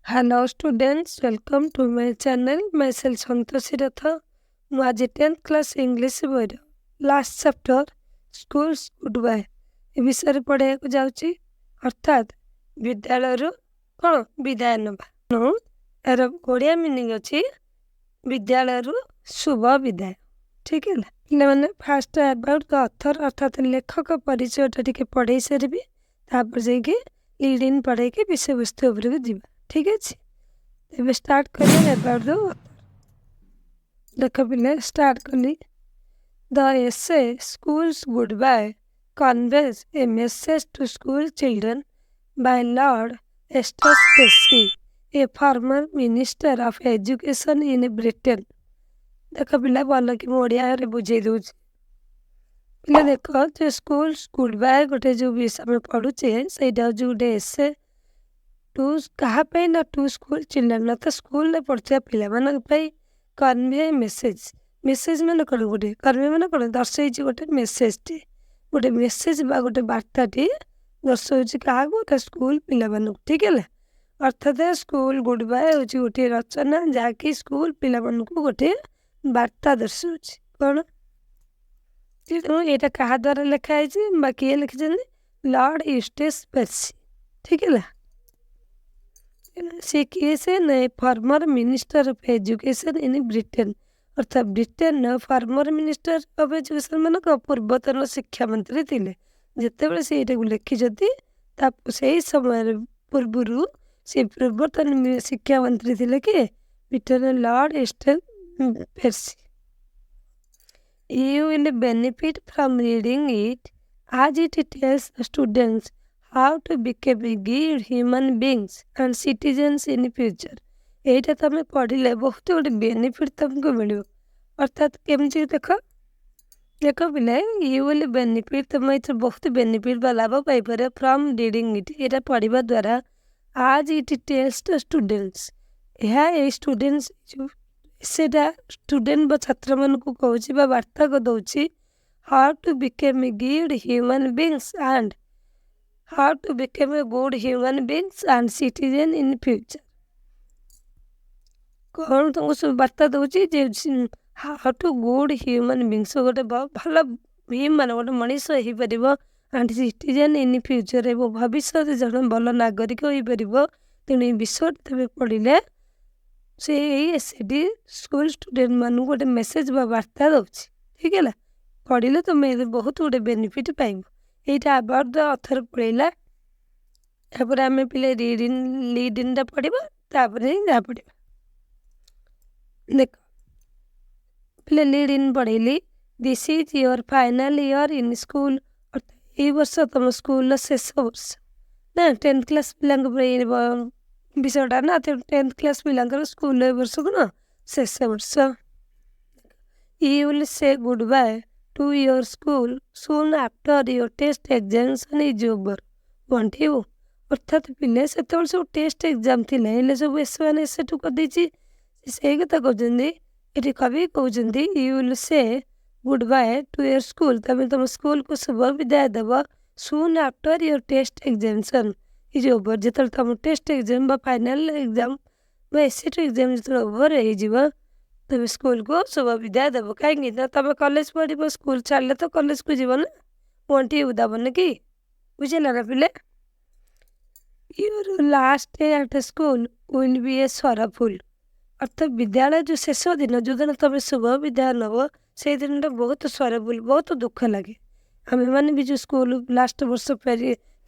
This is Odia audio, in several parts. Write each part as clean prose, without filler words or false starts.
Hello students, welcome to my channel. Myself Santoshi Ratha. ମୁଁ ଆଜି 10th କ୍ଲାସ୍ ଇଂଲିଶ ବହିର ଲାଷ୍ଟ ଚାପ୍ଟର ସ୍କୁଲ୍ସ ଗୁଡବାଏ ଏ ବିଷୟରେ ପଢ଼ିବାକୁ ଯାଉଛି। ଅର୍ଥାତ୍ ବିଦ୍ୟାଳୟରୁ କ'ଣ ବିଦାୟ ନେବା। ଏହାର ଓଡ଼ିଆ ମିନିଂ ଅଛି ବିଦ୍ୟାଳୟରୁ ଶୁଭ ବିଦାୟ। ଠିକ୍ ହେଲା। ପିଲାମାନେ ଫାଷ୍ଟ ଆବାଉଟ୍ ଦ ଅଥର ଅର୍ଥାତ୍ ଲେଖକ ପରିଚୟଟା ଟିକେ ପଢ଼େଇ ସାରିବି, ତାପରେ ଯାଇକି ଲିଡ୍ ଇନ୍ ପଢ଼େଇକି ବିଷୟବସ୍ତୁ ଉପରକୁ ଯିବା। ଠିକ୍ ଅଛି, ଏବେ ଷ୍ଟାର୍ଟ କରିବା ଆବାଉଟ୍ ଦ ଅଥର। ଦେଖ ପିଲା, ଷ୍ଟାର୍ଟ କଲି। The essay schools goodbye conveys a message to school children by Lord Eustace Percy, a former minister of education in Britain. ଦେଖ ପିଲା, ଭଲ କି ମୁଁ ଓଡ଼ିଆରେ ବୁଝେଇ ଦେଉଛି। ପିଲା ଦେଖ, ଯେ ସ୍କୁଲ୍ସ ଗୁଡବାଏ ଗୋଟେ ଯେଉଁ ବିଷୟ ଆମେ ପଢ଼ୁଛେ ସେଇଟା ହେଉଛି ଗୋଟେ ଏସେ ଟୁ କାହା ପାଇଁ ନା ଟୁ ସ୍କୁଲ ଚିଲଡ୍ରେନ୍, ଅର୍ଥାତ୍ ସ୍କୁଲରେ ପଢ଼ୁଥିବା ପିଲାମାନଙ୍କ ପାଇଁ। କନଭେ ମେସେଜ, ମେସେଜ ମାନେ କ'ଣ? ଗୋଟେ କନଭେ ମାନେ କ'ଣ? ଦର୍ଶାଇଛି ଗୋଟେ ମେସେଜଟି, ଗୋଟେ ମେସେଜ ବା ଗୋଟେ ବାର୍ତ୍ତାଟି ଦର୍ଶାଉଛି କାହାକୁ? ତା ସ୍କୁଲ ପିଲାମାନଙ୍କୁ। ଠିକ୍ ହେଲା। ଅର୍ଥାତ୍ ସ୍କୁଲ ଗୁଡବାଏ ହେଉଛି ଗୋଟିଏ ରଚନା ଯାହାକି ସ୍କୁଲ ପିଲାମାନଙ୍କୁ ଗୋଟିଏ ବାର୍ତ୍ତା ଦର୍ଶାଉଛି। କ'ଣ? ତେଣୁ ଏଇଟା କାହା ଦ୍ୱାରା ଲେଖା ହେଇଛି ବା କିଏ ଲେଖିଛନ୍ତି? Lord Eustace Percy. ଠିକ୍ ହେଲା। ସେ କିଏ? ସେ former minister of education in Britain, ଅର୍ଥାତ୍ ବ୍ରିଟେନ୍ର ଫର୍ମର ମିନିଷ୍ଟର ଅଫ୍ ଏଜୁକେସନ୍ ମାନେ ପୂର୍ବତନ ଶିକ୍ଷାମନ୍ତ୍ରୀ ଥିଲେ। ଯେତେବେଳେ ସେ ଏଇଟାକୁ ଲେଖିଛନ୍ତି ତା ସେଇ ସମୟରେ ପୂର୍ବରୁ ସେ ପୂର୍ବତନ ଶିକ୍ଷାମନ୍ତ୍ରୀ ଥିଲେ କିଏ? ବ୍ରିଟେନ୍ର Lord Eustace ପେର୍ସି। You will benefit from reading it as it tells students how to become good human beings and citizens in future. ଏଇଟା ତମେ ପଢ଼ିଲେ ବହୁତ ଗୋଟେ ବେନିଫିଟ୍ ତମକୁ ମିଳିବ। ଅର୍ଥାତ୍ କେମିତି? ଦେଖ ପିଲା, ୟୁ ୱିଲ୍ ବେନିଫିଟ୍, ତମେ ଏଥିରେ ବହୁତ ବେନିଫିଟ୍ ବା ଲାଭ ପାଇପାରିବ ଫ୍ରମ୍ ରିଡ଼ିଂ ଇଟ୍, ଏଇଟା ପଢ଼ିବା ଦ୍ୱାରା। ଆଜ୍ ଇଟ୍ ଟେଲ୍ସ ଦ ଷ୍ଟୁଡେଣ୍ଟସ୍, ଏହା ଏଇ ଷ୍ଟୁଡେଣ୍ଟସ୍ ସେଟା ଷ୍ଟୁଡେଣ୍ଟ ବା ଛାତ୍ରମାନଙ୍କୁ କହୁଛି ବା ବାର୍ତ୍ତା ଦେଉଛି how to become a good human beings and how to become a good human beings and citizen in future. କ'ଣ ତାଙ୍କୁ ସବୁ ବାର୍ତ୍ତା ଦେଉଛି? ଯେ how to good human beings, ଗୋଟେ ଭଲ ହ୍ୟୁମାନ ଗୋଟେ ମଣିଷ ହେଇପାରିବ, ଆଣ୍ଡ ସିଟିଜେନ୍ ଇନ୍ ଫ୍ୟୁଚର, ଏବଂ ଭବିଷ୍ୟତରେ ଜଣେ ଭଲ ନାଗରିକ ହେଇପାରିବ। ତେଣୁ ଏଇ ବିଷୟଟି ତମେ ପଢ଼ିଲେ ସେ ଏଇ ଏସେଟି ସ୍କୁଲ ଷ୍ଟୁଡେଣ୍ଟ ମାନଙ୍କୁ ଗୋଟେ ମେସେଜ ବା ବାର୍ତ୍ତା ଦେଉଛି। ଠିକ୍ ହେଲା। ପଢ଼ିଲେ ତମେ ବହୁତ ଗୋଟେ ବେନିଫିଟ୍ ପାଇବ। ଏଇଟା ଆବାଉଟ୍ ଦ ଅଥର ପଳେଇଲା। ତାପରେ ଆମେ ପିଲେ ଲିଡ୍ ଇନ୍ଟା ପଢ଼ିବା, ତାପରେ ଯାହା ପଢ଼ିବା। ଦେଖ ପିଲେ, ଲିଡ୍ ଇନ୍ ପଢ଼େଇଲି। This is your final year in school, ଅର୍ଥାତ୍ ଏଇ ବର୍ଷ ତମ ସ୍କୁଲର ଶେଷ ବର୍ଷ ନା। 10th କ୍ଲାସ୍ ପିଲାଙ୍କ ବିଷୟଟା ନା, 10th କ୍ଲାସ୍ ପିଲାଙ୍କର ସ୍କୁଲ ଏ ବର୍ଷ କ'ଣ ଶେଷ ବର୍ଷ। You will say goodbye to your school soon after your test examination is over, won't you. ଅର୍ଥାତ୍ ପିଲେ, ସେତେବେଳେ ସବୁ ଟେଷ୍ଟ ଏକ୍ଜାମ୍ ଥିଲେ, ହେଲେ ସବୁ ଏମାନେ ଏସେଠୁ କରିଦେଇଛି। ସେଇ କଥା କହୁଛନ୍ତି, ଏଠି କବି କହୁଛନ୍ତି you will say goodbye to your school, ତମେ ତମ ସ୍କୁଲକୁ ଶୁଭ ବିଦାୟ ଦେବ soon after your test examination is over, ଯେତେବେଳେ ତମ ଟେଷ୍ଟ ଏକ୍ଜାମ୍ ବା ଫାଇନାଲ ଏକ୍ଜାମ୍ ବା ଏସେଟ୍ ଏକ୍ଜାମ୍ ଯେତେବେଳେ ଓଭର ହେଇଯିବ, ତମେ ସ୍କୁଲକୁ ଶୁଭ ବିଦାୟ ଦେବ। କାହିଁକି ନା ତମେ କଲେଜ ପଢ଼ିବ, ସ୍କୁଲ ଛାଡ଼ିଲେ ତ କଲେଜକୁ ଯିବ ନା, ୱାଣ୍ଟ ୟୁ ଦେବନି କି? ବୁଝିଲା ନା ପିଲେ? Your last day at school will be a sorrowful, ଅର୍ଥାତ୍ ବିଦ୍ୟାଳୟ ଯେଉଁ ଶେଷ ଦିନ, ଯେଉଁଦିନ ତମେ ଶୁଭ ବିଦାୟ ନେବ, ସେଇ ଦିନଟା ବହୁତ ସରଫୁଲ୍, ବହୁତ ଦୁଃଖ ଲାଗେ। ଆମେମାନେ ବି ଯେଉଁ ସ୍କୁଲ ଲାଷ୍ଟ ବର୍ଷ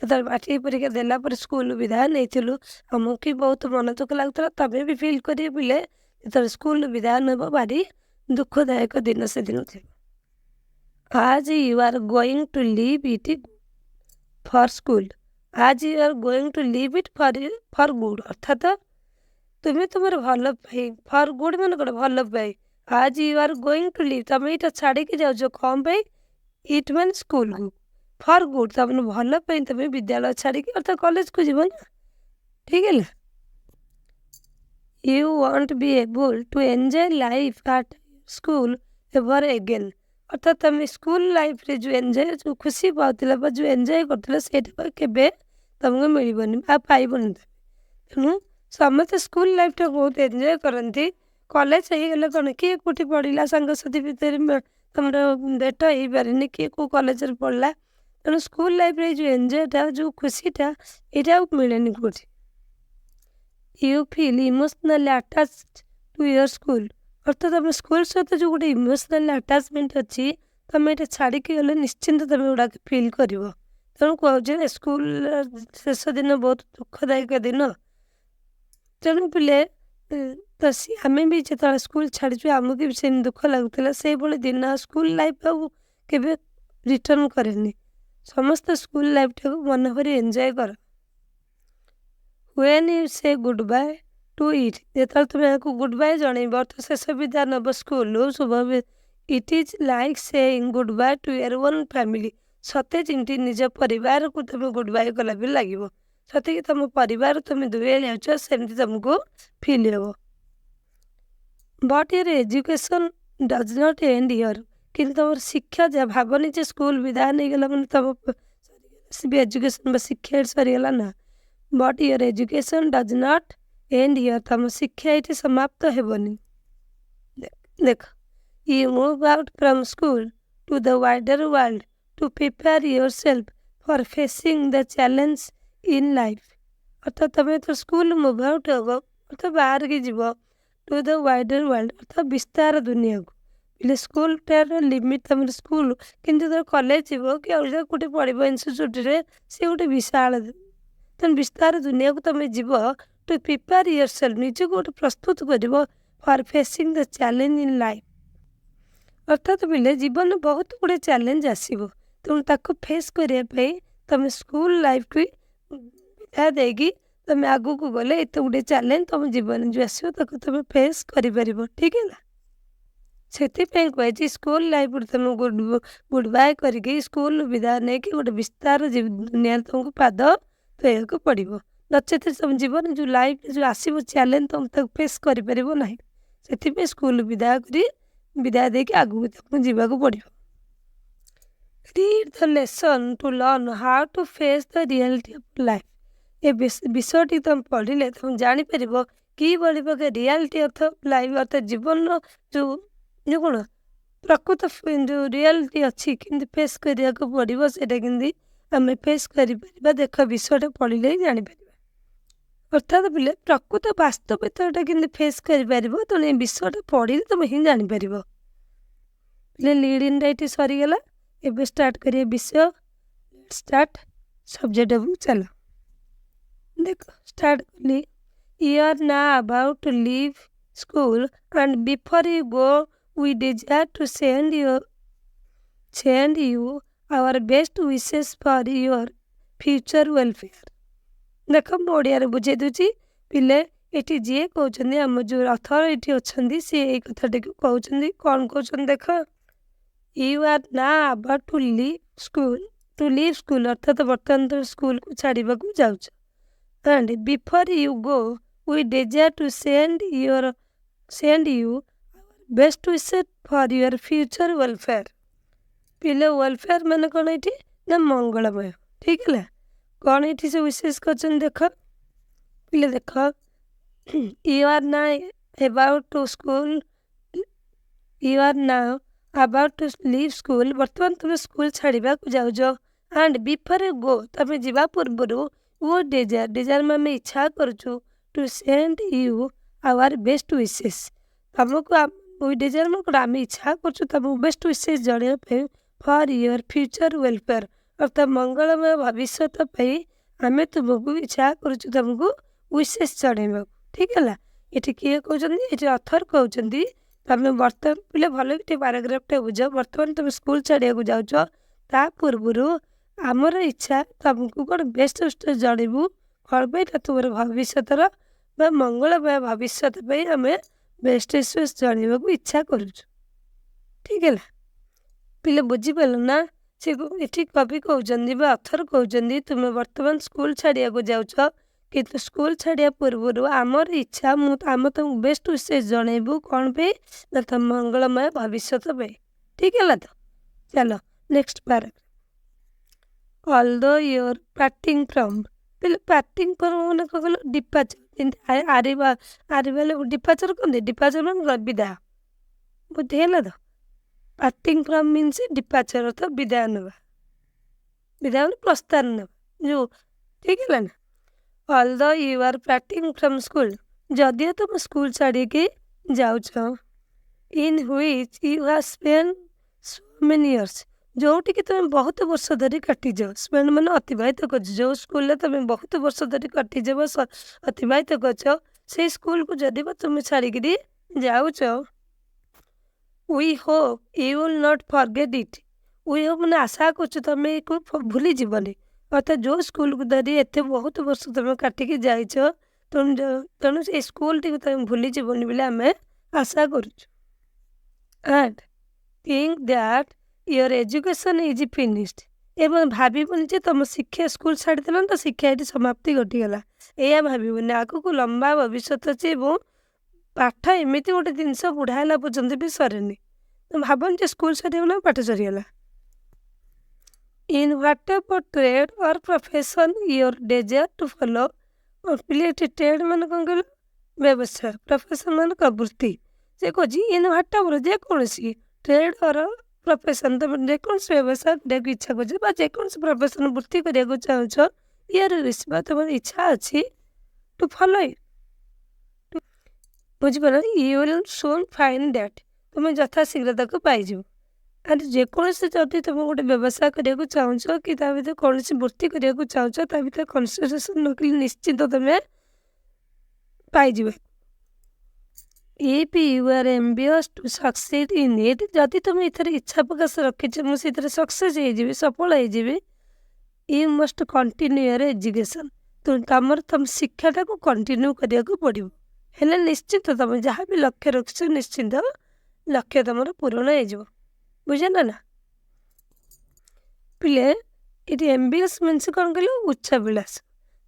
ଯେତେବେଳେ ମାଟ୍ରିକ ପରୀକ୍ଷା ଦେଲା ପରେ ସ୍କୁଲ ବିଦାୟ ନେଇଥିଲୁ, ଆମକୁ ବି ବହୁତ ମନ ଦୁଃଖ ଲାଗୁଥିଲା। ତମେ ବି ଫିଲ୍ କରିବ ପିଲେ, ଯେତେବେଳେ ସ୍କୁଲ ବିଦାୟ ନେବ, ଭାରି ଦୁଃଖଦାୟକ ଦିନ ସେଦିନ ଥିବ। As you are going to leave it for school, as you are going to leave it for good, ଅର୍ଥାତ୍ ତୁମେ ତୁମର ଭଲ ପାଇ, ଫର୍ ଗୁଡ୍ ମାନେ କ'ଣ? ଭଲ ପାଇ। As you are going to leave, ତମେ ଏଇଟା ଛାଡ଼ିକି ଯାଉଛ କ'ଣ ପାଇଁ? ଇଟ୍ ମାନେ ସ୍କୁଲକୁ, ଫର୍ ଗୁଡ୍ ତମେ ଭଲ ପାଇଁ ତମେ ବିଦ୍ୟାଳୟ ଛାଡ଼ିକି ଅର୍ଥାତ୍ କଲେଜକୁ ଯିବ ନା। ଠିକ୍ ହେଲା। You won't be able to enjoy life at school ever again, ଅର୍ଥାତ୍ ତମେ ସ୍କୁଲ ଲାଇଫ୍ରେ ଯେଉଁ ଖୁସି ପାଉଥିଲ ବା ଯେଉଁ ଏନ୍ଜୟ କରୁଥିଲ, ସେଇଟା କେବେ ତମକୁ ମିଳିବନି ଆଉ ପାଇବନି। ତେଣୁ ସମସ୍ତେ ସ୍କୁଲ ଲାଇଫ୍ଟା ବହୁତ ଏନ୍ଜୟ କରନ୍ତି। କଲେଜ ହେଇଗଲେ କ'ଣ କିଏ କେଉଁଠି ପଢ଼ିଲା, ସାଙ୍ଗସାଥି ଭିତରେ ତମର ଭେଟ ହେଇପାରେନି, କିଏ କେଉଁ କଲେଜରେ ପଢ଼ିଲା। ତେଣୁ ସ୍କୁଲ ଲାଇଫ୍ରେ ଯେଉଁ ଏନ୍ଜୟଟା, ଯେଉଁ ଖୁସିଟା, ଏଇଟା ଆଉ ମିଳେନି କେଉଁଠି। You feel emotionally attach to your school. ଅର୍ଥାତ୍ ତମ ସ୍କୁଲ ସହିତ ଯେଉଁ ଗୋଟେ ଇମୋସନାଲି ଆଟାଚମେଣ୍ଟ ଅଛି, ତମେ ଏଇଟା ଛାଡ଼ିକି ଗଲେ ନିଶ୍ଚିନ୍ତ ତମେ ଗୁଡ଼ାକ ଫିଲ୍ କରିବ। ତେଣୁ କହୁଛି ନା, ସ୍କୁଲର ଶେଷ ଦିନ ବହୁତ ଦୁଃଖଦାୟକ ଦିନ। ତେଣୁ ପିଲେ ଆମେ ବି ଯେତେବେଳେ ସ୍କୁଲ ଛାଡ଼ିଛୁ, ଆମକୁ ବି ସେମିତି ଦୁଃଖ ଲାଗୁଥିଲା। ସେଇଭଳି ଦିନ ସ୍କୁଲ ଲାଇଫ୍ ଆଉ କେବେ ରିଟର୍ଣ୍ଣ କରେନି। ସମସ୍ତେ ସ୍କୁଲ ଲାଇଫ୍ଟାକୁ ମନ ଭରି ଏନ୍ଜୟ କର। When you say goodbye to it, ଯେତେବେଳେ ତୁମେ ଏହାକୁ ଗୁଡ୍ ବାଏ ଜଣେଇବ, ଅର୍ଥ ଶେଷ ବିଦା ନେବ ସ୍କୁଲରୁ, it is like saying good bye to your own family. ସତେ ଯେମିତି ନିଜ ପରିବାରକୁ ତୁମେ ଗୁଡ୍ ବାଏ କଲା ବି ଲାଗିବ। ସତେକି ତୁମ ପରିବାର ତୁମେ ଦୂରେଇ ଯାଉଛ, ସେମିତି ତୁମକୁ ଫିଲ୍ ହେବ। But your education does not end here. କିନ୍ତୁ ତୁମର ଶିକ୍ଷା, ଯାହା ଭାବନି ଯେ ସ୍କୁଲ ବିଦାୟ ନେଇଗଲା ମାନେ ତୁମ ଏଜୁକେସନ୍ ବା ଶିକ୍ଷା ସରିଗଲା, ନା। But your education does not end here. ତୁମ ଶିକ୍ଷା ଏଇଠି ସମାପ୍ତ ହେବନି। ଦେଖ, you move out from school to the wider world to prepare yourself for facing the challenge in life. ଅର୍ଥାତ୍ ତୁମେ ତ ସ୍କୁଲ ମୁଭ୍ ଆଉଟ୍ ହେବ, ଅର୍ଥାତ୍ ବାହାରିକି ଯିବ, ଟୁ ଦ ୱାଇଡର ୱାର୍ଲଡ, ଅର୍ଥାତ୍ ବିସ୍ତାର ଦୁନିଆକୁ। ହେଲେ ସ୍କୁଲଟାର ଲିମିଟ୍ ତୁମର ସ୍କୁଲ, କିନ୍ତୁ ଯେତେବେଳେ କଲେଜ ଯିବ କି ଅଲଗା କେଉଁଠି ପଢ଼ିବ ଇନଷ୍ଟିଚ୍ୟୁଟ୍ରେ, ସେ ଗୋଟେ ବିଶାଳ। ତେଣୁ ବିସ୍ତାର ଦୁନିଆକୁ ତୁମେ ଯିବ, ଟୁ ପ୍ରିପେୟାର ୟୋର୍ ସେଲ୍ଫ, ନିଜକୁ ଗୋଟେ ପ୍ରସ୍ତୁତ କରିବ, for facing the challenge in life. ଅର୍ଥାତ୍ ପିଲେ ଜୀବନରେ ବହୁତ ଗୁଡ଼ିଏ ଚ୍ୟାଲେଞ୍ଜ ଆସିବ। ତେଣୁ ତାକୁ ଫେସ୍ କରିବା ପାଇଁ ତୁମେ ସ୍କୁଲ ଲାଇଫ୍କୁ ବିଦାୟ ଦେଇକି ତୁମେ ଆଗକୁ ଗଲେ ଏତେ ଗୁଡ଼ିଏ ଚ୍ୟାଲେଞ୍ଜ ତୁମ ଜୀବନରେ ଯେଉଁ ଆସିବ, ତାକୁ ତୁମେ ଫେସ୍ କରିପାରିବ। ଠିକ୍ ହେଲା। ସେଥିପାଇଁ କୁହାଯାଇଛି ସ୍କୁଲ ଲାଇଫ୍ରୁ ତୁମେ ଗୁଡ୍ ବାଏ କରିକି ସ୍କୁଲ ବିଦାୟ ନେଇକି ଗୋଟେ ବିସ୍ତାର ଦୁନିଆରେ ତୁମକୁ ପାଦ ଥୋଇବାକୁ ପଡ଼ିବ। ନଚେତ ତୁମ ଜୀବନରେ ଯେଉଁ ଲାଇଫ୍ରେ ଯେଉଁ ଆସିବ ଚ୍ୟାଲେଞ୍ଜ, ତୁମେ ତାକୁ ଫେସ୍ କରିପାରିବ ନାହିଁ। ସେଥିପାଇଁ ସ୍କୁଲ ବିଦାୟ ଦେଇକି ଆଗକୁ ତୁମକୁ ଯିବାକୁ ପଡ଼ିବ। Read the lesson to learn how to face the reality of life. ଏ ବିଷୟଟି ତୁମେ ପଢ଼ିଲେ ତୁମେ ଜାଣିପାରିବ କିଭଳି ପ୍ରକାର ରିଆଲିଟି ଅଫ୍ ଲାଇଫ୍, ଅର୍ଥାତ୍ ଜୀବନର ଯେଉଁ କ'ଣ ପ୍ରକୃତ ଯେଉଁ ରିଆଲିଟି ଅଛି, କେମିତି ଫେସ୍ କରିବାକୁ ପଡ଼ିବ, ସେଇଟା କେମିତି ଆମେ ଫେସ୍ କରିପାରିବା। ଦେଖ, ବିଷୟଟା ପଢ଼ିଲେ ହିଁ ଜାଣିପାରିବା। ଅର୍ଥାତ୍ ପିଲେ ପ୍ରକୃତ ବାସ୍ତବିକତାଟା କେମିତି ଫେସ୍ କରିପାରିବ, ତେଣୁ ଏ ବିଷୟଟା ପଢ଼ିଲେ ତୁମେ ହିଁ ଜାଣିପାରିବ। ପିଲେ ଲିଡ୍ ରାଇଟ୍ ସରିଗଲା। ଏବେ ଷ୍ଟାର୍ଟ କରିବା ବିଷୟ। ଷ୍ଟାର୍ଟ ସବଜେକ୍ଟ ଉପରକୁ ଚାଲ। ଦେଖ, ଷ୍ଟାର୍ଟ କଲି। You are now about to leave school and before you go we desire to send you our best wishes for your future welfare. ଦେଖ, ମୁଁ ଓଡ଼ିଆରେ ବୁଝେଇ ଦେଉଛି। ପିଲେ ଏଠି ଯିଏ କହୁଛନ୍ତି, ଆମ ଯେଉଁ ଅଥରିଟି ଅଛନ୍ତି, ସିଏ ଏଇ କଥାଟିକୁ କହୁଛନ୍ତି। କ'ଣ କହୁଛନ୍ତି ଦେଖ, you are now about to leave school, ଅର୍ଥାତ୍ ବର୍ତ୍ତମାନ ତୁମେ ସ୍କୁଲକୁ ଛାଡ଼ିବାକୁ ଯାଉଛ। And before you go we desire to send you best wishes for your future welfare. ପିଲେ ୱେଲଫେୟାର ମାନେ କ'ଣ ଏଠି, ନା ମଙ୍ଗଳମୟ। ଠିକ୍ ହେଲା। କ'ଣ ଏଠି ସେ ୱିଶେସ୍ କରିଛନ୍ତି ଦେଖ। ପିଲେ ଦେଖ, you are now about to leave school, ବର୍ତ୍ତମାନ ତୁମେ ସ୍କୁଲ ଛାଡ଼ିବାକୁ ଯାଉଛ। ଆଣ୍ଡ ବିଫୋର୍ ଗୋ, ତୁମେ ଯିବା ପୂର୍ବରୁ, ଡିଜାୟାର ଆମେ ଇଚ୍ଛା କରୁଛୁ, to send you our best wishes, ତୁମକୁ ଆମେ ଇଚ୍ଛା କରୁଛୁ ତୁମକୁ ବେଷ୍ଟ ୱିଶେସ୍ ଜଣାଇବା ପାଇଁ, ଫର୍ ୟୁର ଫ୍ୟୁଚର୍ ୱେଲଫେୟାର, ଅର୍ଥାତ୍ ମଙ୍ଗଳମୟ ଭବିଷ୍ୟତ ପାଇଁ ଆମେ ତୁମକୁ ଇଚ୍ଛା କରୁଛୁ ତୁମକୁ ୱିଶେସ୍ ଜଣାଇବାକୁ। ଠିକ୍ ହେଲା। ଏଠି କିଏ କହୁଛନ୍ତି, ଏଠି ଅଥର କହୁଛନ୍ତି, ତୁମେ ବର୍ତ୍ତମାନ ପିଲେ ଭଲ ଟିକେ ପାରାଗ୍ରାଫଟା ବୁଝ। ବର୍ତ୍ତମାନ ତୁମେ ସ୍କୁଲ ଛାଡ଼ିବାକୁ ଯାଉଛ, ତା ପୂର୍ବରୁ ଆମର ଇଚ୍ଛା ତୁମକୁ କ'ଣ ବେଷ୍ଟ ୱିଶେସ୍ ଜଣାଇବୁ। କ'ଣ ପାଇଁ, ନା ତୁମର ଭବିଷ୍ୟତର ବା ମଙ୍ଗଳମୟ ଭବିଷ୍ୟତ ପାଇଁ ଆମେ ବେଷ୍ଟ ୱିଶେସ୍ ଜଣାଇବାକୁ ଇଚ୍ଛା କରୁଛୁ। ଠିକ୍ ହେଲା। ପିଲେ ବୁଝିପାରିଲ ନା। ସେ ଏଠି କବି କହୁଛନ୍ତି ବା ଅଥର କହୁଛନ୍ତି, ତୁମେ ବର୍ତ୍ତମାନ ସ୍କୁଲ ଛାଡ଼ିବାକୁ ଯାଉଛ, କିନ୍ତୁ ସ୍କୁଲ ଛାଡ଼ିବା ପୂର୍ବରୁ ଆମର ଇଚ୍ଛା, ଆମେ ତୁମକୁ ବେଷ୍ଟ ୱିଶେସ୍ ଜଣାଇବୁ। କ'ଣ ପାଇଁ, ନା ତୁମ ମଙ୍ଗଳମୟ ଭବିଷ୍ୟତ ପାଇଁ। ଠିକ୍ ହେଲା ତ। ଚାଲ next paragraph. Although your parting from, ପିଲେ ପାର୍ଟିଂ ଫ୍ରମ୍ ମାନେ କ'ଣ କହିଲ, ଯେମିତି ଆରିବା ଆରିବା ଡିପାଚର କହନ୍ତି, ଡିପାଚର ମାନେ ବିଦାୟ, ବୁଝି ହେଲା ତ। ପାର୍ଟିଂ ଫ୍ରମ୍ ମିନ୍ସ ଡିପାଚର ଅର୍ଥ ବିଦାୟ ନେବା, ବିଦାୟ ମାନେ ପ୍ରସ୍ଥାନ ନେବା ଯୋଉ, ଠିକ ହେଲା ନା। Although you are parting from school, ଯଦିଓ ତମେ ସ୍କୁଲ ଛାଡ଼ିକି ଯାଉଛ। In which you have spend so many years, ଯୋଉଠିକି ତମେ ବହୁତ ବର୍ଷ ଧରି କାଟିଛ। ସ୍ପେଣ୍ଡ ମାନେ ଅତିବାହିତ କରିଛ, ଯୋଉ ସ୍କୁଲରେ ତମେ ବହୁତ ବର୍ଷ ଧରି କାଟିଛ ବା ଅତିବାହିତ କରିଛ, ସେଇ ସ୍କୁଲକୁ ଯଦି ବା ତମେ ଛାଡ଼ିକିରି ଯାଉଛ। We hope you will not forget it, we hope ମାନେ ଆଶା କରୁଛୁ ତମେ ଏକୁ ଭୁଲି ଯିବନି। ଅର୍ଥାତ୍ ଯେଉଁ ସ୍କୁଲକୁ ଧରି ଏତେ ବହୁତ ବର୍ଷ ତମେ କାଟିକି ଯାଇଛ, ତେଣୁ ସେଇ ସ୍କୁଲଟିକୁ ତମେ ଭୁଲି ଯିବନି ବୋଲି ଆମେ ଆଶା କରୁଛୁ। And think that your education is finished, ଏବଂ ଭାବିବନି ଯେ ତମ ଶିକ୍ଷା ସ୍କୁଲ ଛାଡ଼ିଦେଲ ତ ଶିକ୍ଷା ଏଠି ସମାପ୍ତି ଘଟିଗଲା, ଏଇଆ ଭାବିବନି। ଆଗକୁ ଲମ୍ବା ଭବିଷ୍ୟତ ଅଛି ଏବଂ ପାଠ ଏମିତି ଗୋଟେ ଜିନିଷ ବୁଢ଼ା ହେଲା ପର୍ଯ୍ୟନ୍ତ ବି ସରେନି। ତ ଭାବନି ଯେ ସ୍କୁଲ ସରିଗଲା ପାଠ ସରିଗଲା। In whatever trade or profession your desire to follow, ପିଲେ ଏଠି ଟ୍ରେଡ୍ ମାନେ କ'ଣ କହିଲ, ବ୍ୟବସାୟ, ପ୍ରଫେସନ୍ ମାନେ ବୃତ୍ତି। ସେ କହୁଛି ଇନ୍ ହ୍ୱାଟ୍ ଏଭର୍, ଯେକୌଣସି ଟ୍ରେଡ୍ ଅର୍ ପ୍ରଫେସନ୍, ତମେ ଯେକୌଣସି ବ୍ୟବସାୟ କରିବାକୁ ଇଚ୍ଛା କରୁଛ ବା ଯେକୌଣସି ପ୍ରଫେସନ୍ ବୃତ୍ତି କରିବାକୁ ଚାହୁଁଛ, ଇୟର ବା ତମର ଇଚ୍ଛା ଅଛି ଟୁ ଫଲୋ ଇଟ୍, ବୁଝିପାରିଲ, you will soon find that, ତୁମେ ଯଥାଶୀଘ୍ର ତାକୁ ପାଇଯିବ। ଆରେ ଯେକୌଣସି ଯଦି ତୁମେ ଗୋଟେ ବ୍ୟବସାୟ କରିବାକୁ ଚାହୁଁଛ କି ତା ଭିତରେ କୌଣସି ବୃତ୍ତି କରିବାକୁ ଚାହୁଁଛ, ତା ଭିତରେ କନସେନ୍ଟ୍ରେସନ୍ ରଖିଲେ ନିଶ୍ଚିତ ତୁମେ ପାଇଯିବ। If you are ambitious to succeed in it, ଯଦି ତୁମେ ଏଥିରେ ଇଚ୍ଛା ପ୍ରକାଶ ରଖିଛ ମୁଁ ସେଥିରେ ସକ୍ସେସ୍ ହେଇଯିବି, ସଫଳ ହେଇଯିବି, you must continue your education, ତମ ଶିକ୍ଷାଟାକୁ କଣ୍ଟିନ୍ୟୁ କରିବାକୁ ପଡ଼ିବ। ହେଲେ ନିଶ୍ଚିତ ତୁମେ ଯାହା ବି ଲକ୍ଷ୍ୟ ରଖିଛ ନିଶ୍ଚିନ୍ତ ଲକ୍ଷ୍ୟ ତୁମର ପୂରଣ ହେଇଯିବ, ବୁଝିଲ ନା। ପିଲେ ଏଠି ଏମ୍ବିୟସ୍ ମିନ୍ସ କ'ଣ କହିଲ, ଉଚ୍ଚାଭିଳାଷ।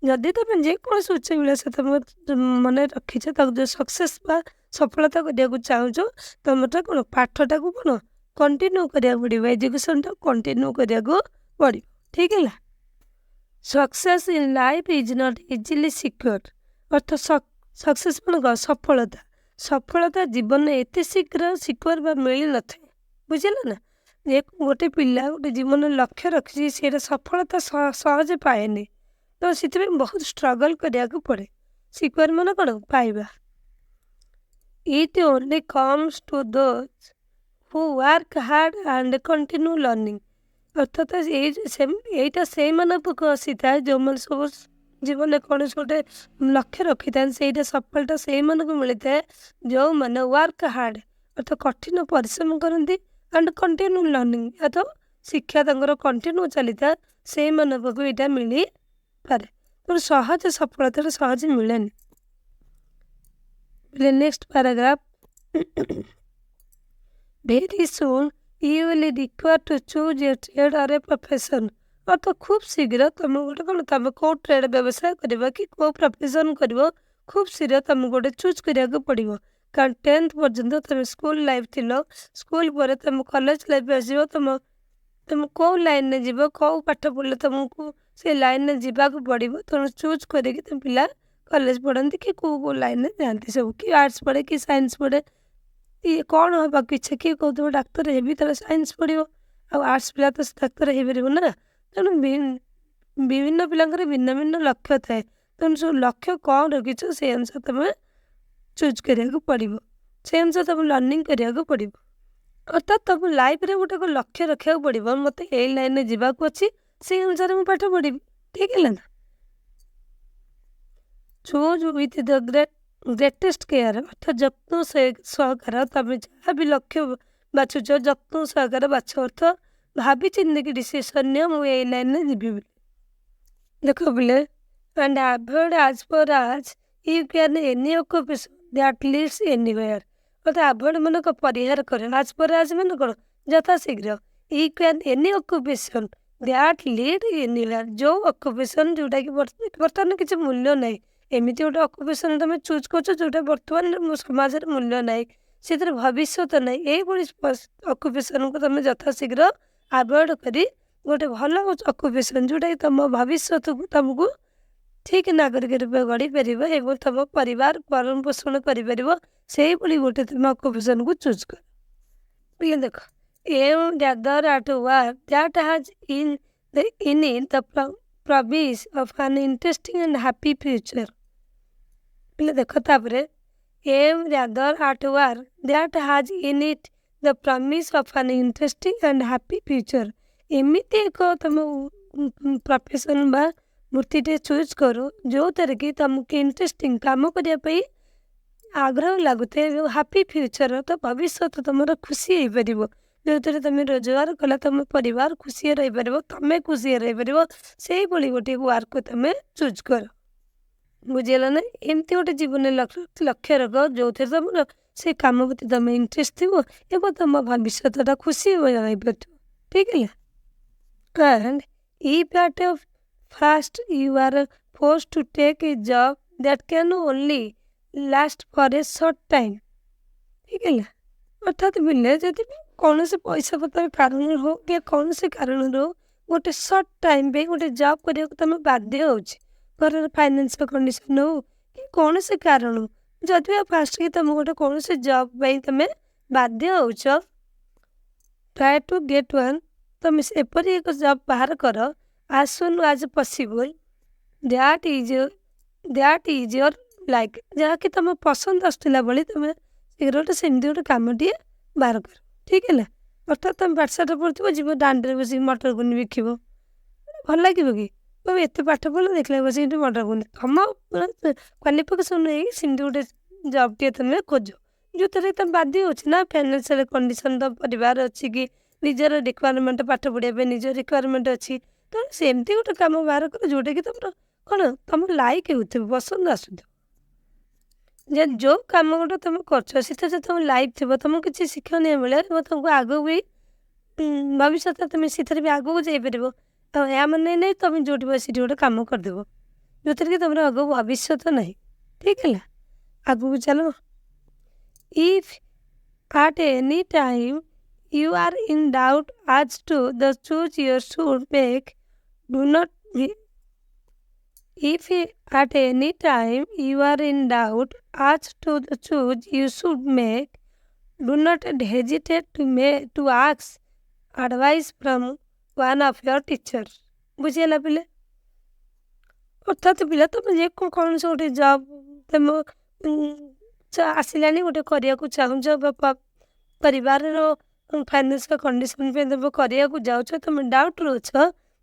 ଯଦି ତୁମେ ଯେକୌଣସି ଉଚ୍ଚାଭିଳାଷ ତୁମ ମନେ ରଖିଛ, ତାକୁ ଯଦି ସକ୍ସେସ୍ ବା ସଫଳତା କରିବାକୁ ଚାହୁଁଛ, ତୁମଟା କ'ଣ ପାଠଟାକୁ କ'ଣ କଣ୍ଟିନ୍ୟୁ କରିବାକୁ ପଡ଼ିବ, ଏଜୁକେସନ୍ଟାକୁ କଣ୍ଟିନ୍ୟୁ କରିବାକୁ ପଡ଼ିବ, ଠିକ ହେଲା। Success in life is not easily secured, ଅର୍ଥ ସକ୍ସେସ୍ ମାନେ କ'ଣ, ସଫଳତା। ସଫଳତା ଜୀବନରେ ଏତେ ଶୀଘ୍ର ସିକ୍ୟୁର୍ ବା ମିଳିନଥାଏ, ବୁଝିଲ ନା। ଯେ ଗୋଟେ ପିଲା ଗୋଟେ ଜୀବନରେ ଲକ୍ଷ୍ୟ ରଖିଛି, ସେଇଟା ସଫଳତା ସହଜେ ପାଏନି, ତ ସେଥିପାଇଁ ବହୁତ ଷ୍ଟ୍ରଗଲ୍ କରିବାକୁ ପଡ଼େ। ସିକ୍ୟୁର୍ ମାନେ କ'ଣ, ପାଇବା। It only comes to those who work hard and continue learning, ଅର୍ଥାତ୍ ଏଇଟା ସେଇମାନଙ୍କୁ ଆସିଥାଏ ଯେଉଁମାନେ ସବୁ ଜୀବନରେ କୌଣସି ଗୋଟେ ଲକ୍ଷ୍ୟ ରଖିଥାନ୍ତି, ସେଇଟା ସଫଳତା ସେଇମାନଙ୍କୁ ମିଳିଥାଏ ଯେଉଁମାନେ ୱାର୍କ ହାର୍ଡ ଅର୍ଥାତ୍ କଠିନ ପରିଶ୍ରମ କରନ୍ତି, ଆଣ୍ଡ କଣ୍ଟିନ୍ୟୁ ଲର୍ଣ୍ଣିଂ ଅର୍ଥାତ୍ ଶିକ୍ଷା ତାଙ୍କର କଣ୍ଟିନ୍ୟୁ ଚାଲିଥାଏ, ସେଇମାନଙ୍କୁ ଏଇଟା ମିଳିପାରେ। ତେଣୁ ସହଜ ସଫଳତାଟା ସହଜେ ମିଳେନି। Next paragraph, very soon you will require to choose a trade or a profession, ଅର୍ଥାତ୍ ଖୁବ୍ ଶୀଘ୍ର ତୁମେ ଗୋଟେ କ'ଣ, ତୁମେ କେଉଁ ଟ୍ରେଡ୍ ବ୍ୟବସାୟ କରିବ କି କେଉଁ ପ୍ରଫେସନ୍ କରିବ, ଖୁବ୍ ଶୀଘ୍ର ତୁମକୁ ଗୋଟେ ଚୁଜ୍ କରିବାକୁ ପଡ଼ିବ। କାରଣ 10th ପର୍ଯ୍ୟନ୍ତ ତୁମେ ସ୍କୁଲ ଲାଇଫ୍ ଥିଲ, ସ୍କୁଲ ପରେ ତୁମ କଲେଜ ଲାଇଫ୍ ଆସିବ, ତୁମେ କେଉଁ ଲାଇନ୍ରେ ଯିବ, କେଉଁ ପାଠ ପଢ଼ିଲେ ତୁମକୁ ସେ ଲାଇନ୍ରେ ଯିବାକୁ ପଡ଼ିବ, ତେଣୁ ଚୁଜ୍ କରିକି ତୁମ ପିଲା କଲେଜ ପଢ଼ନ୍ତି କି କେଉଁ ଲାଇନ୍ରେ ଯାଆନ୍ତି ସବୁ, କି ଆର୍ଟ୍ସ ପଢ଼େ କି ସାଇନ୍ସ ପଢ଼େ, ଇଏ କ'ଣ ହେବାକୁ ଇଚ୍ଛା, କିଏ କହୁଥିବ ଡାକ୍ତର ହେବି, ତାହେଲେ ସାଇନ୍ସ ପଢ଼ିବ, ଆଉ ଆର୍ଟ୍ସ ପିଲା ତ ଡାକ୍ତର ହେଇପାରିବ ନା। ତେଣୁ ବିଭିନ୍ନ ପିଲାଙ୍କର ଭିନ୍ନ ଭିନ୍ନ ଲକ୍ଷ୍ୟ ଥାଏ, ତେଣୁ ସବୁ ଲକ୍ଷ୍ୟ କ'ଣ ରଖିଛ ସେଇ ଅନୁସାରେ ତୁମେ ଚୁଜ୍ କରିବାକୁ ପଡ଼ିବ, ସେଇ ଅନୁସାରେ ତୁମେ ଲର୍ଣ୍ଣିଂ କରିବାକୁ ପଡ଼ିବ। ଅର୍ଥାତ୍ ତୁମ ଲାଇଫ୍ରେ ଗୋଟେ ଲକ୍ଷ୍ୟ ରଖିବାକୁ ପଡ଼ିବ, ମୋତେ ଏଇ ଲାଇନ୍ରେ ଯିବାକୁ ଅଛି, ସେଇ ଅନୁସାରେ ମୁଁ ପାଠ ପଢ଼ିବି, ଠିକ ହେଲା ନା। Choose with the greatest care, ଅର୍ଥାତ୍ ଯତ୍ନ ସହକାର ତୁମେ ଯାହା ବି ଲକ୍ଷ୍ୟ ବାଛୁଛ ଯତ୍ନ ସହକାର ବାଛ, ଅର୍ଥ ଭାବି ଚିନ୍ତିକି ଡିସିସନ୍ ନିଅ ମୁଁ ଏଇ ଲାଇନ୍ରେ ଯିବି ବୋଲି। ଦେଖ ପିଲେ, and avoid as far as you can any occupation that leads anywhere, ଅର୍ଥାତ୍ ଆଭଏଡ୍ ମାନେ ପରିହାର କରେ, ଆଜ୍ ଫର୍ ଆଜ୍ ମାନେ କ'ଣ, ଯଥାଶୀଘ୍ର, you can any occupation that lead anywhere, ଯେଉଁ ଅକୁପେସନ୍ ଯେଉଁଟାକି ବର୍ତ୍ତମାନ କିଛି ମୂଲ୍ୟ ନାହିଁ, ଏମିତି ଗୋଟେ ଅକୁପେସନ୍ ତୁମେ ଚୁଜ୍ କରୁଛ ଯେଉଁଟା ବର୍ତ୍ତମାନ ସମାଜରେ ମୂଲ୍ୟ ନାହିଁ, ସେଥିରେ ଭବିଷ୍ୟତ ନାହିଁ, ଏଇଭଳି ଅକୁପେସନ୍କୁ ତୁମେ ଯଥାଶୀଘ୍ର ଆଭଏଡ୍ କରି ଗୋଟେ ଭଲ ଅକୁପେସନ୍ ଯେଉଁଟାକି ତୁମ ଭବିଷ୍ୟତକୁ ତୁମକୁ ଠିକ୍ ନାଗରିକ ରୂପେ ଗଢ଼ିପାରିବ ଏବଂ ତୁମ ପରିବାର ଭରଣ ପୋଷଣ କରିପାରିବ। ସେଇଭଳି ଗୋଟେ ତୁମ ଅକୁପେସନ୍‌କୁ ଚୁଜ୍ କର। ପିଲେ ଦେଖ, aim rather at work that has in it the promise of an interesting and happy future। ପିଲେ ଦେଖ ତାପରେ aim rather at work that has in it the promise of an interesting and happy future। ଏମିତି ଏକ ତମ ପ୍ରଫେସନ୍ ବା ବୃତ୍ତିଟେ ଚୁଜ୍ କର ଯେଉଁଥିରେ କି ତମକୁ ଇଣ୍ଟରେଷ୍ଟିଂ କାମ କରିବା ପାଇଁ ଆଗ୍ରହ ଲାଗୁଥାଏ ଏବଂ ହାପି ଫ୍ୟୁଚର ତ ଭବିଷ୍ୟତ ତମର ଖୁସି ହେଇପାରିବ। ଯେଉଁଥିରେ ତମେ ରୋଜଗାର କଲେ ତମ ପରିବାର ଖୁସିରେ ରହିପାରିବ, ତମେ ଖୁସିରେ ରହିପାରିବ। ସେଇଭଳି ଗୋଟିଏ ୱାର୍କକୁ ତମେ ଚୁଜ୍ କର। ବୁଝିଗଲା ନା? ଏମିତି ଗୋଟେ ଜୀବନରେ ଲକ୍ଷ୍ୟ ରଖ ଯେଉଁଥିରେ ତମର ସେ କାମ ପ୍ରତି ତମେ ଇଣ୍ଟରେଷ୍ଟ ଥିବ ଏବଂ ତମ ଭବିଷ୍ୟତଟା ଖୁସି ରହିପାରୁଥିବ। ଠିକ୍ ହେଲା? And if at first you are forced to take a job that can only last for a short time। ଠିକ୍ ହେଲା? ଅର୍ଥାତ୍ ପିଲେ ଯଦି କୌଣସି ପଇସା ପତ୍ର କାରଣରୁ ହଉ କି କୌଣସି କାରଣରୁ ହଉ ଗୋଟେ ସର୍ଟ ଟାଇମ୍ ପାଇଁ ଗୋଟେ ଜବ୍ କରିବାକୁ ତମେ ବାଧ୍ୟ ହେଉଛି। ଘରର ଫାଇନାନ୍ସିଆଲ କଣ୍ଡିସନ୍ ହଉ କି କୌଣସି କାରଣ ଯଦି ବା ଫାଷ୍ଟ କି ତମେ ଗୋଟେ କୌଣସି ଜବ୍ ପାଇଁ ତମେ ବାଧ୍ୟ ହେଉଛ, ଟ୍ରାଏ ଟୁ ଗେଟ୍ ୱାନ୍। ତମେ ଏପରି ଏକ ଜବ୍ ବାହାର କର as soon as possible that is your like। ଯାହାକି ତମ ପସନ୍ଦ ଆସୁଥିଲା ଭଳି ତମେ ଶୀଘ୍ର ଗୋଟେ ସେମିତି ଗୋଟେ କାମଟିଏ ବାହାର କର। ଠିକ୍ ହେଲା? ଅର୍ଥାତ୍ ତମେ ପାଠଶାଠ ପଢ଼ୁଥିବ, ଯିବ ଦାଣ୍ଡରେ ବସିକି ମଟର ଗୁନି ବିକିବ, ଭଲ ଲାଗିବ କି? ତମେ ଏତେ ପାଠ ପଢ଼ିଲ, ଦେଖିଲା ବସିକି ଏଠି ମଟର ଗୁନି। ତମ କ୍ୱାଲିଫିକେସନ୍ ନେଇ ସେମିତି ଗୋଟେ ଜବ୍ଟିଏ ତମେ ଖୋଜ ଯେଉଁଥିରେ ତମେ ବାଧ୍ୟ ହେଉଛି ନା। ଫାଇନାନ୍ସିଆଲ କଣ୍ଡିସନ୍ ତମ ପରିବାର ଅଛି କି ନିଜର ରିକ୍ୱାରମେଣ୍ଟ, ପାଠ ପଢ଼ିବା ପାଇଁ ନିଜ ରିକ୍ୱାରମେଣ୍ଟ ଅଛି। ତେଣୁ ସେମିତି ଗୋଟେ କାମ ବାହାର କର ଯେଉଁଟାକି ତମର କ'ଣ ତମର ଲାଇକ୍ ହେଉଥିବ, ପସନ୍ଦ ଆସୁଥିବ। ଯେ ଯେଉଁ କାମ ଗୋଟେ ତମେ କରୁଛ ସେଥିରେ ଯଦି ତମ ଲାଇଫ୍ ଥିବ, ତମକୁ କିଛି ଶିକ୍ଷଣୀୟ ମିଳେ ଏବଂ ତମକୁ ଆଗକୁ ବି ଭବିଷ୍ୟତରେ ତମେ ସେଥିରେ ବି ଆଗକୁ ଯାଇପାରିବ। ଆଉ ଏହା ମାନେ ନାହିଁ ତମେ ଯେଉଁଠି ବସି ସେଠି ଗୋଟେ କାମ କରିଦେବ ଯେଉଁଥିରେ କି ତମର ଆଗକୁ ଭବିଷ୍ୟତ ନାହିଁ। ଠିକ୍ ହେଲା? ଆଗକୁ ଚାଲ। If at any time you are in doubt as to the choice you should make, do not if at any time you are in doubt as to the choice you should make, do not hesitate to ask advice from one of your teachers। ବୁଝିଗଲା ପିଲେ? ଅର୍ଥାତ୍ ପିଲା ତମେ ଯେ କୌଣସି ଗୋଟେ ଜବ୍ ତମ ଆସିଲାଣି ଗୋଟେ କରିବାକୁ ଚାହୁଁଛ ବା ପରିବାରର ଫାଇନାନ୍ସିଆଲ କଣ୍ଡିସନ୍ ପାଇଁ ତମେ କରିବାକୁ ଯାଉଛ, ତମେ ଡାଉଟ୍ରେ ଅଛ,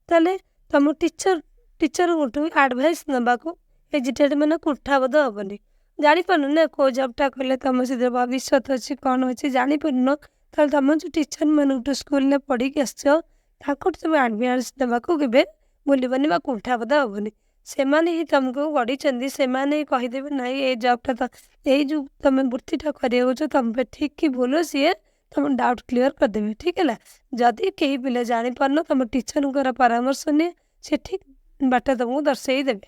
ତାହେଲେ ତମ ଟିଚରଙ୍କଠୁ ଆଡ଼ଭାଇସ୍ ନେବାକୁ ହେଜିଟେଟ୍ ମାନେ କୁଣ୍ଠାବୋଧ ହେବନି। ଜାଣିପାରୁନ ନା କେଉଁ ଜବ୍ଟା କଲେ ତମ ସେଥିରେ ଭବିଷ୍ୟତ ଅଛି କ'ଣ ଅଛି ଜାଣିପାରୁନ, ତାହେଲେ ତମ ଯେଉଁ ଟିଚରମାନଙ୍କଠୁ ସ୍କୁଲରେ ପଢ଼ିକି ଆସିଛ ତାଙ୍କଠୁ ତମେ ଆଡ଼ଭାଇସ୍ ଦେବାକୁ କେବେ ଭୁଲିବନି ବା କୁଣ୍ଠାବୋଧ ହେବନି। ସେମାନେ ହିଁ ତମକୁ ଗଢ଼ିଛନ୍ତି, ସେମାନେ ହିଁ କହିଦେବେ ନାଇଁ ଏଇ ଜବ୍ଟା ଏଇ ଯେଉଁ ତମେ ବୃତ୍ତିଟା କରିବାକୁ ତମ ପାଇଁ ଠିକ୍ କି ଭୁଲ ସିଏ ତମ ଡାଉଟ୍ କ୍ଲିୟର କରିଦେବେ। ଠିକ୍ ହେଲା? ଯଦି କେହି ପିଲା ଜାଣିପାରୁନ ତମ ଟିଚରଙ୍କର ପରାମର୍ଶ ନିଏ, ସେ ଠିକ୍ ବାଟ ତମକୁ ଦର୍ଶାଇ ଦେବେ।